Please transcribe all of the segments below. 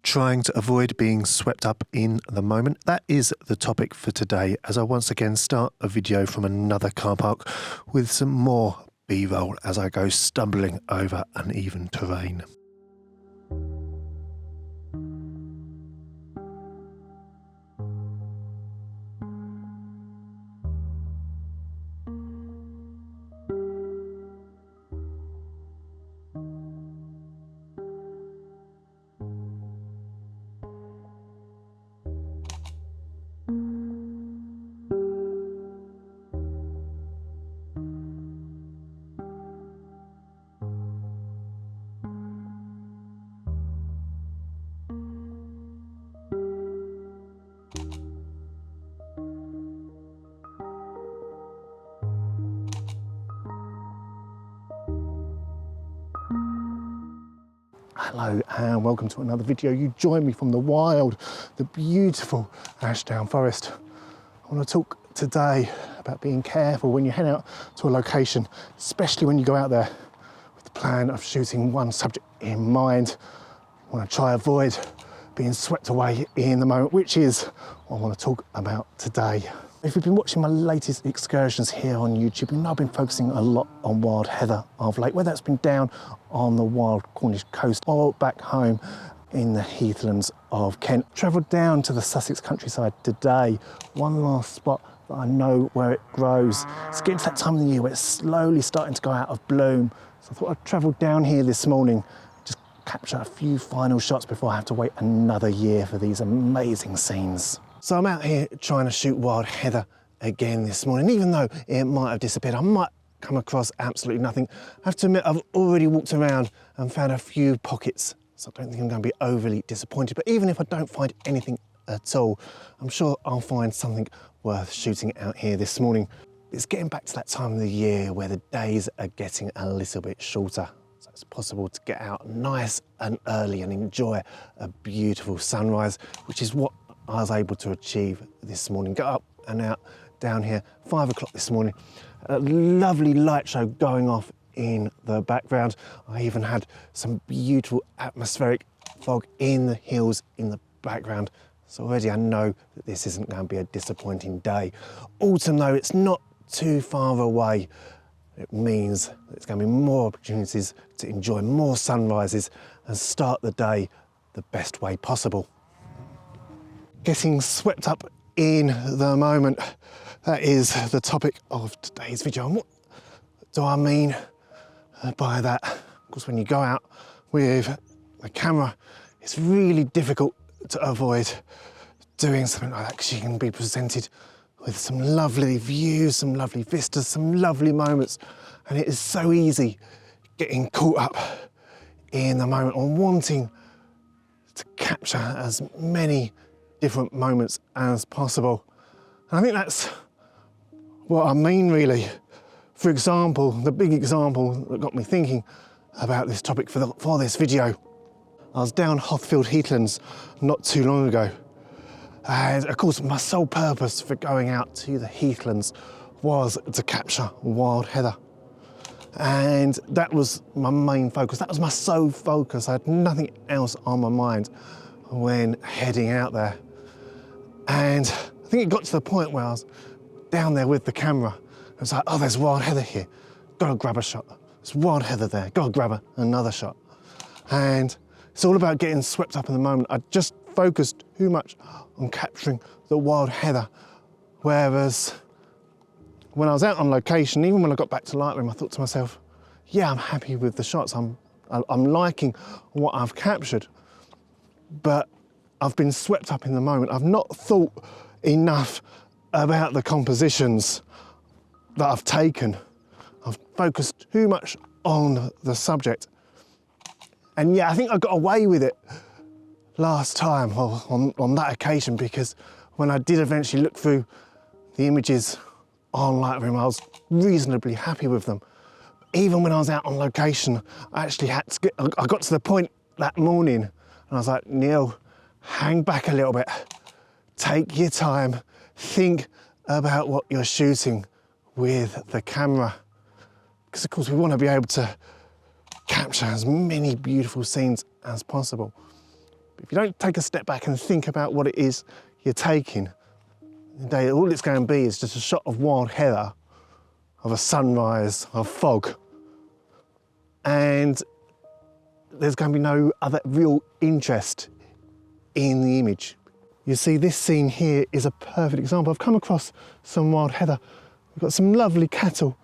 Trying to avoid being swept up in the moment. That is the topic for today, as I once again start a video from another car park with some more B-roll as I go stumbling over uneven terrain. Hello and welcome to another video. You join me from the wild, the beautiful Ashdown Forest. I want to talk today about being careful when you head out to a location, especially when you go out there with the plan of shooting one subject in mind. I want to try avoid being swept away in the moment, which is what I want to talk about today. If you've been watching my latest excursions here on YouTube, you know I've been focusing a lot on wild heather of late, whether that's been down on the wild Cornish coast or back home in the heathlands of Kent. Travelled down to the Sussex countryside today, one last spot that I know where it grows. It's getting to that time of the year where it's slowly starting to go out of bloom. So I thought I'd travel down here this morning, just capture a few final shots before I have to wait another year for these amazing scenes. So I'm out here trying to shoot wild heather again this morning. Even though it might have disappeared, I might come across absolutely nothing. I have to admit, I've already walked around and found a few pockets, so I don't think I'm going to be overly disappointed. But even if I don't find anything at all, I'm sure I'll find something worth shooting out here this morning. It's getting back to that time of the year where the days are getting a little bit shorter. So it's possible to get out nice and early and enjoy a beautiful sunrise, which is what I was able to achieve this morning. Got up and out down here, 5 o'clock this morning. A lovely light show going off in the background. I even had some beautiful atmospheric fog in the hills in the background. So already I know that this isn't going to be a disappointing day. Autumn though, it's not too far away. It means that there's going to be more opportunities to enjoy more sunrises and start the day the best way possible. Getting swept up in the moment, that is the topic of today's video. And what do I mean by that? Of course, when you go out with a camera, it's really difficult to avoid doing something like that, because you can be presented with some lovely views, some lovely vistas, some lovely moments, and it is so easy getting caught up in the moment or wanting to capture as many different moments as possible. And I think that's what I mean, really. For example, the big example that got me thinking about this topic for this video, I was down Hothfield Heathlands not too long ago. And of course, my sole purpose for going out to the heathlands was to capture wild heather. And that was my main focus. That was my sole focus. I had nothing else on my mind when heading out there. And I think it got to the point where I was down there with the camera. It was like, oh, there's wild heather here. Gotta grab a shot. There's wild heather there. Gotta grab another shot. And it's all about getting swept up in the moment. I just focused too much on capturing the wild heather. Whereas when I was out on location, even when I got back to Lightroom, I thought to myself, yeah, I'm happy with the shots. I'm liking what I've captured. But I've been swept up in the moment. I've not thought enough about the compositions that I've taken. I've focused too much on the subject. And yeah, I think I got away with it last time, or on that occasion, because when I did eventually look through the images on Lightroom, I was reasonably happy with them. Even when I was out on location, I actually had to I got to the point that morning and I was like, Neil, hang back a little bit, take your time, think about what you're shooting with the camera. Because of course we want to be able to capture as many beautiful scenes as possible. If you don't take a step back and think about what it is you're taking, all it's going to be is just a shot of wild heather, of a sunrise, of fog, and there's going to be no other real interest in the image. You see, this scene here is a perfect example. I've come across some wild heather. We've got some lovely cattle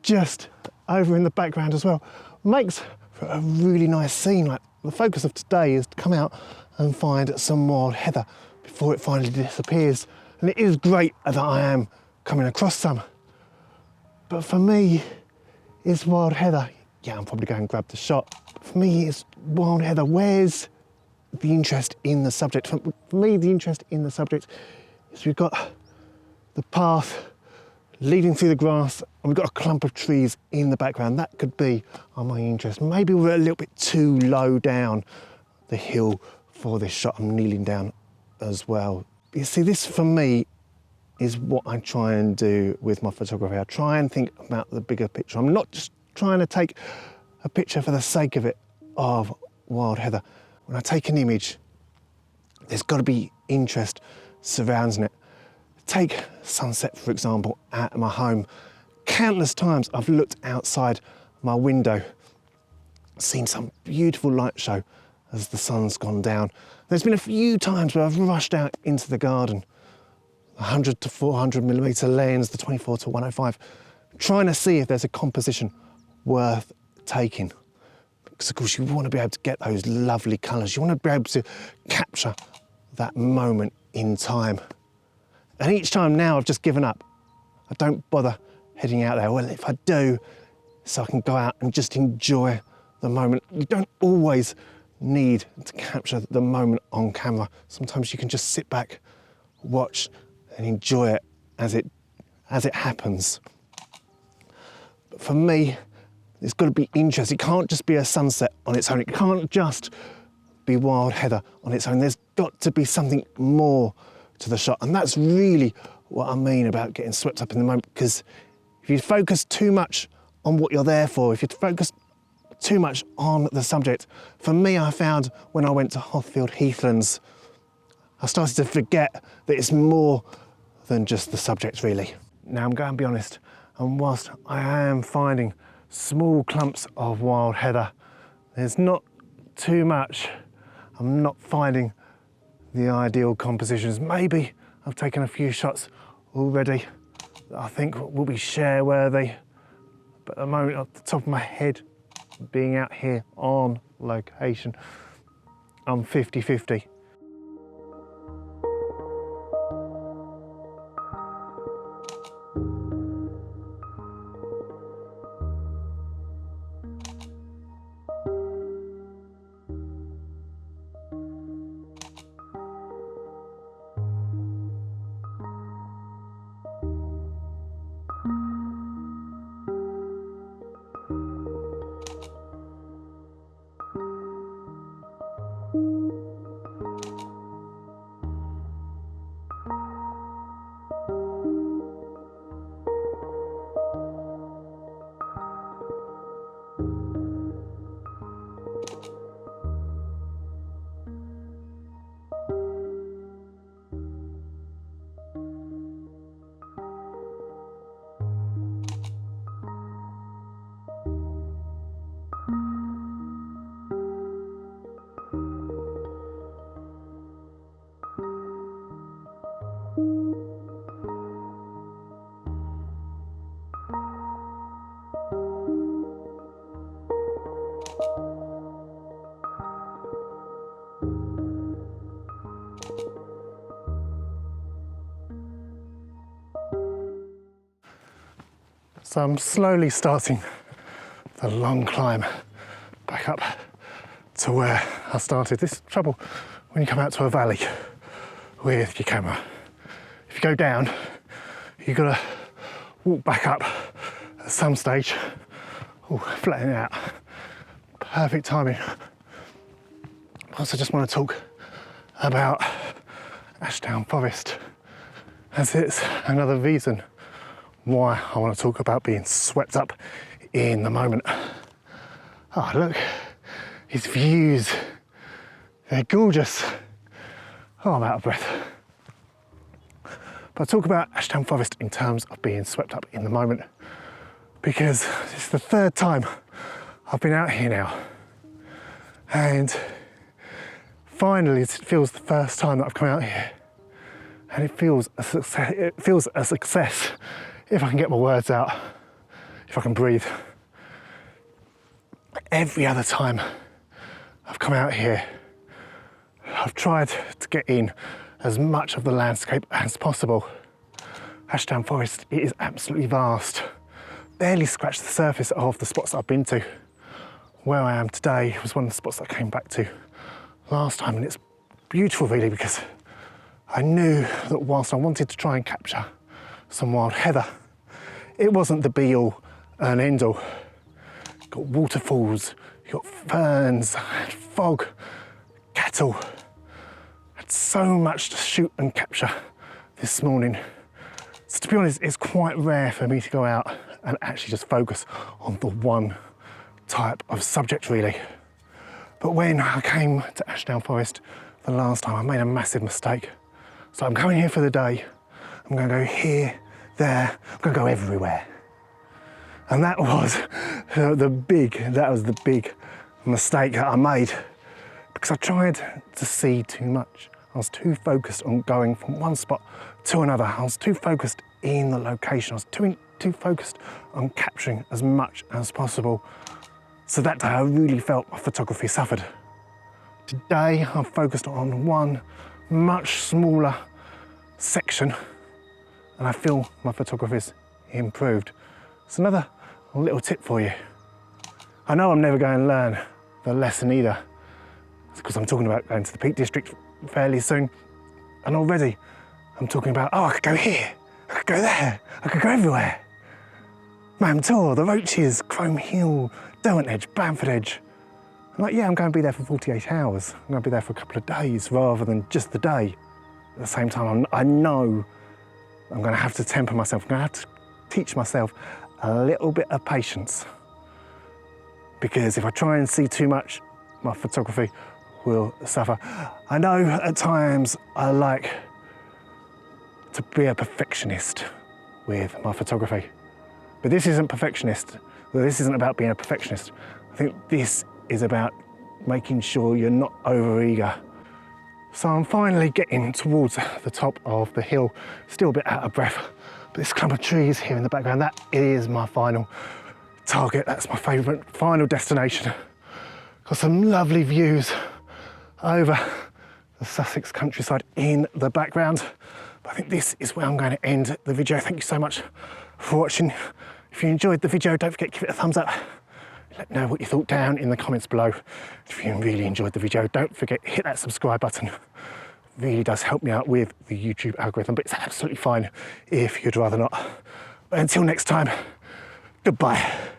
just over in the background as well. Makes for a really nice scene. Like, the focus of today is to come out and find some wild heather before it finally disappears. And it is great that I am coming across some. But for me, it's wild heather. Yeah, I'm probably going to grab the shot. But for me, it's wild heather. Where's the interest in the subject? For me, the interest in the subject is we've got the path leading through the grass, and we've got a clump of trees in the background. That could be my interest. Maybe we're a little bit too low down the hill for this shot. I'm kneeling down as well. You see, this for me is what I try and do with my photography. I try and think about the bigger picture. I'm not just trying to take a picture for the sake of it of wild heather. When I take an image, there's got to be interest surrounding it. Take sunset, for example, at my home. Countless times I've looked outside my window, seen some beautiful light show as the sun's gone down. There's been a few times where I've rushed out into the garden, 100 to 400 millimeter lens, the 24 to 105, trying to see if there's a composition worth taking. Because of course you want to be able to get those lovely colours. You want to be able to capture that moment in time. And each time now I've just given up. I don't bother heading out there. Well, if I do, so I can go out and just enjoy the moment. You don't always need to capture the moment on camera. Sometimes you can just sit back, watch and enjoy it as it happens. But for me, there's got to be interest. It can't just be a sunset on its own. It can't just be wild heather on its own. There's got to be something more to the shot. And that's really what I mean about getting swept up in the moment, because if you focus too much on what you're there for, if you focus too much on the subject, for me, I found when I went to Hothfield Heathlands, I started to forget that it's more than just the subject, really. Now, I'm going to be honest, and whilst I am finding small clumps of wild heather, there's not too much. I'm not finding the ideal compositions. Maybe I've taken a few shots already that I think will be share worthy, but at the moment, off the top of my head, being out here on location, I'm 50-50. So I'm slowly starting the long climb back up to where I started. This is the trouble when you come out to a valley with your camera. If you go down, you've got to walk back up at some stage. Oh, flatten it out. Perfect timing. I also just want to talk about Ashdown Forest, as it's another reason why I want to talk about being swept up in the moment. Oh, look, his views. They're gorgeous. Oh, I'm out of breath. But I talk about Ashdown Forest in terms of being swept up in the moment, because it's the third time I've been out here now. And finally, it feels the first time that I've come out here. And it feels a success if I can get my words out, if I can breathe. Every other time I've come out here, I've tried to get in as much of the landscape as possible. Ashdown Forest, it is absolutely vast. Barely scratched the surface of the spots that I've been to. Where I am today was one of the spots that I came back to last time, and it's beautiful really, because I knew that whilst I wanted to try and capture some wild heather, it wasn't the be all and end all. You've got waterfalls, you've got ferns, fog, cattle. Had so much to shoot and capture this morning. So to be honest, it's quite rare for me to go out and actually just focus on the one type of subject really. But when I came to Ashdown Forest the last time, I made a massive mistake. So I'm coming here for the day. I'm going to go here, there, I'm going to go everywhere. And that was the big mistake that I made, because I tried to see too much. I was too focused on going from one spot to another. I was too focused in the location. I was too focused on capturing as much as possible. So that day I really felt my photography suffered. Today I'm focused on one much smaller section, and I feel my photography's improved. It's another little tip for you. I know I'm never going to learn the lesson either, because I'm talking about going to the Peak District fairly soon, and already I'm talking about, oh, I could go here, I could go there, I could go everywhere. Mam Tor, the Roaches, Chrome Hill, Derwent Edge, Bamford Edge. I'm like, yeah, I'm going to be there for 48 hours. I'm going to be there for a couple of days rather than just the day. At the same time, I know I'm going to have to temper myself. I'm going to have to teach myself a little bit of patience, because if I try and see too much, my photography will suffer. I know at times I like to be a perfectionist with my photography, but this isn't perfectionist. This isn't about being a perfectionist. I think this is about making sure you're not over-eager. So I'm finally getting towards the top of the hill, still a bit out of breath, but this clump of trees here in the background, that is my final target. That's my favourite final destination. Got some lovely views over the Sussex countryside in the background. But I think this is where I'm going to end the video. Thank you so much for watching. If you enjoyed the video, don't forget to give it a thumbs up. Let me know what you thought down in the comments below. If you really enjoyed the video, don't forget to hit that subscribe button. It really does help me out with the YouTube algorithm, but it's absolutely fine if you'd rather not. But until next time, goodbye.